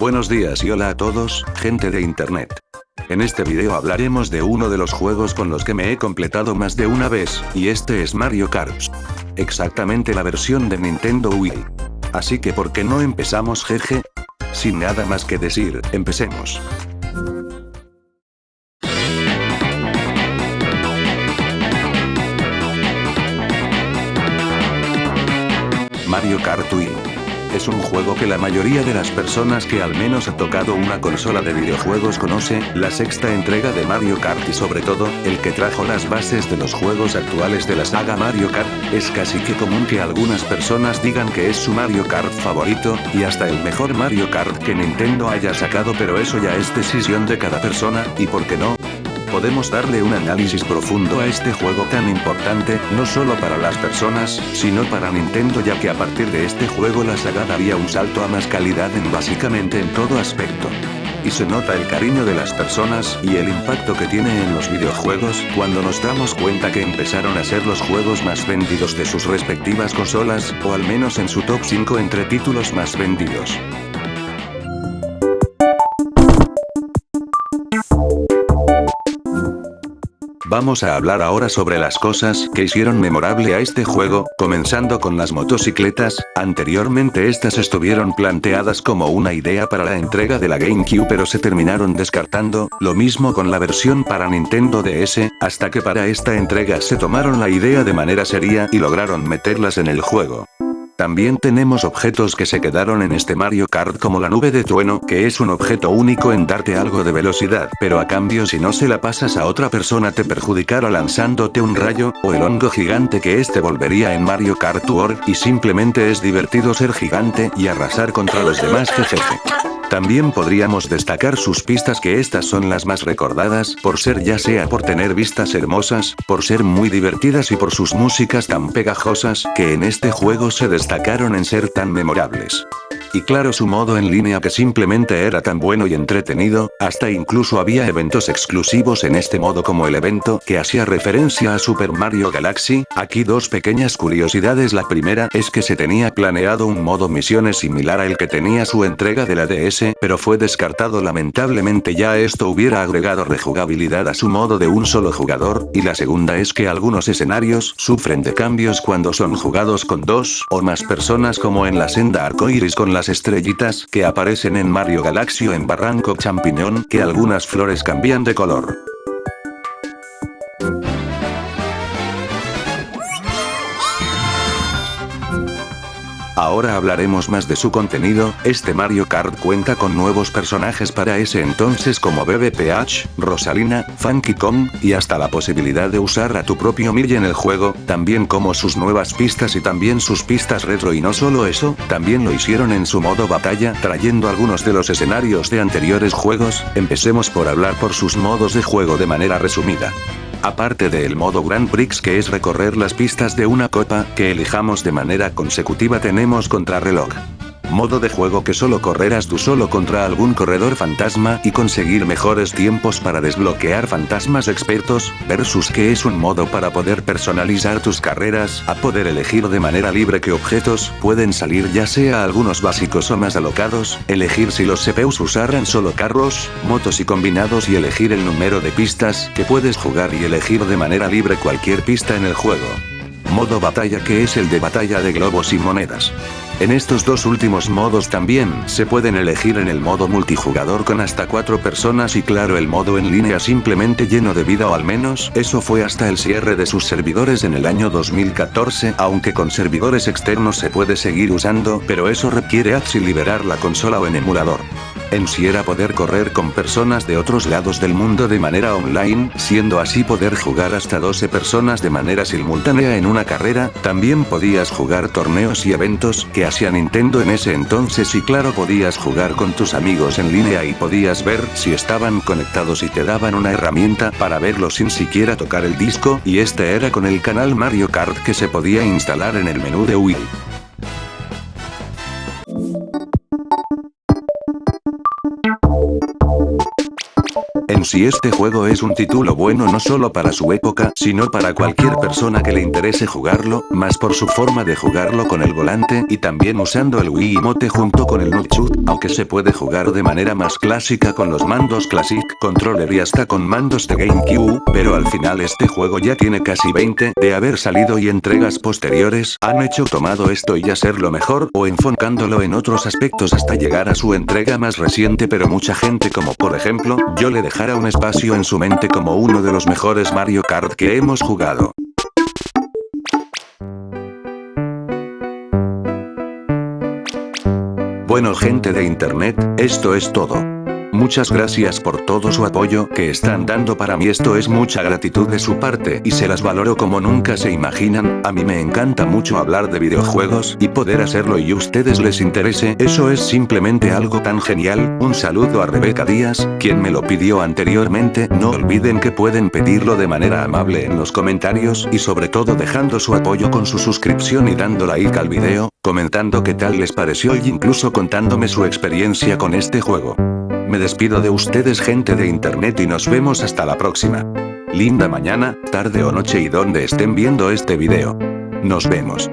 Buenos días y hola a todos, gente de internet. En este video hablaremos de uno de los juegos con los que me he completado más de una vez, y este es Mario Kart. Exactamente la versión de Nintendo Wii. Así que ¿por qué no empezamos, jeje? Sin nada más que decir, empecemos. Mario Kart Wii. Es un juego que la mayoría de las personas que al menos ha tocado una consola de videojuegos conoce, la sexta entrega de Mario Kart y sobre todo, el que trajo las bases de los juegos actuales de la saga Mario Kart. Es casi que común que algunas personas digan que es su Mario Kart favorito, y hasta el mejor Mario Kart que Nintendo haya sacado, pero eso ya es decisión de cada persona, y ¿por qué no? Podemos darle un análisis profundo a este juego tan importante, no solo para las personas, sino para Nintendo, ya que a partir de este juego la saga daría un salto a más calidad básicamente en todo aspecto. Y se nota el cariño de las personas y el impacto que tiene en los videojuegos cuando nos damos cuenta que empezaron a ser los juegos más vendidos de sus respectivas consolas, o al menos en su top 5 entre títulos más vendidos. Vamos a hablar ahora sobre las cosas que hicieron memorable a este juego, comenzando con las motocicletas. Anteriormente estas estuvieron planteadas como una idea para la entrega de la GameCube, pero se terminaron descartando, lo mismo con la versión para Nintendo DS, hasta que para esta entrega se tomaron la idea de manera seria y lograron meterlas en el juego. También tenemos objetos que se quedaron en este Mario Kart, como la nube de trueno, que es un objeto único en darte algo de velocidad, pero a cambio si no se la pasas a otra persona te perjudicará lanzándote un rayo, o el hongo gigante que este volvería en Mario Kart Tour, y simplemente es divertido ser gigante y arrasar contra los demás, jejeje. También podríamos destacar sus pistas, que estas son las más recordadas, por ser ya sea por tener vistas hermosas, por ser muy divertidas y por sus músicas tan pegajosas, que en este juego se destacaron en ser tan memorables. Y claro, su modo en línea, que simplemente era tan bueno y entretenido, hasta incluso había eventos exclusivos en este modo, como el evento que hacía referencia a Super Mario Galaxy. Aquí dos pequeñas curiosidades: la primera es que se tenía planeado un modo misiones similar al que tenía su entrega de la DS, pero fue descartado lamentablemente, ya esto hubiera agregado rejugabilidad a su modo de un solo jugador, y la segunda es que algunos escenarios sufren de cambios cuando son jugados con dos o más personas, como en la senda arcoiris con las estrellitas que aparecen en Mario Galaxy, o en Barranco Champiñón, que algunas flores cambian de color. Ahora hablaremos más de su contenido. Este Mario Kart cuenta con nuevos personajes para ese entonces, como BBPH, Rosalina, Funky Kong, y hasta la posibilidad de usar a tu propio Mickey en el juego, también como sus nuevas pistas y también sus pistas retro. Y no solo eso, también lo hicieron en su modo batalla, trayendo algunos de los escenarios de anteriores juegos. Empecemos por hablar por sus modos de juego de manera resumida. Aparte del modo Grand Prix, que es recorrer las pistas de una copa que elijamos de manera consecutiva, tenemos contrarreloj. Modo de juego que solo correrás tú solo contra algún corredor fantasma y conseguir mejores tiempos para desbloquear fantasmas expertos, versus, que es un modo para poder personalizar tus carreras, a poder elegir de manera libre qué objetos pueden salir, ya sea algunos básicos o más alocados, elegir si los CPUs usarán solo carros, motos y combinados, y elegir el número de pistas que puedes jugar y elegir de manera libre cualquier pista en el juego. Modo batalla, que es el de batalla de globos y monedas. En estos dos últimos modos también se pueden elegir en el modo multijugador con hasta 4 personas, y claro, el modo en línea simplemente lleno de vida, o al menos eso fue hasta el cierre de sus servidores en el año 2014, aunque con servidores externos se puede seguir usando, pero eso requiere y liberar la consola o en emulador. En sí era poder correr con personas de otros lados del mundo de manera online, siendo así poder jugar hasta 12 personas de manera simultánea en una carrera. También podías jugar torneos y eventos que hacía Nintendo en ese entonces, y claro, podías jugar con tus amigos en línea y podías ver si estaban conectados, y te daban una herramienta para verlo sin siquiera tocar el disco, y este era con el canal Mario Kart, que se podía instalar en el menú de Wii. en sí este juego es un título bueno no solo para su época, sino para cualquier persona que le interese jugarlo, más por su forma de jugarlo con el volante y también usando el Wii Emote junto con el Nunchuk, aunque se puede jugar de manera más clásica con los mandos Classic Controller y hasta con mandos de GameCube, pero al final este juego ya tiene casi 20 de haber salido y entregas posteriores han hecho tomado esto y hacerlo mejor o enfocándolo en otros aspectos hasta llegar a su entrega más reciente, pero mucha gente como por ejemplo yo le dejara un espacio en su mente como uno de los mejores Mario Kart que hemos jugado. Bueno gente de internet, esto es todo. Muchas gracias por todo su apoyo que están dando, para mí esto es mucha gratitud de su parte y se las valoro como nunca se imaginan, a mí me encanta mucho hablar de videojuegos y poder hacerlo y ustedes les interese, eso es simplemente algo tan genial. Un saludo a Rebeca Díaz, quien me lo pidió anteriormente, no olviden que pueden pedirlo de manera amable en los comentarios y sobre todo dejando su apoyo con su suscripción y dando like al video, comentando qué tal les pareció y incluso contándome su experiencia con este juego. Me despido de ustedes gente de internet y nos vemos hasta la próxima. Linda mañana, tarde o noche y donde estén viendo este video. Nos vemos.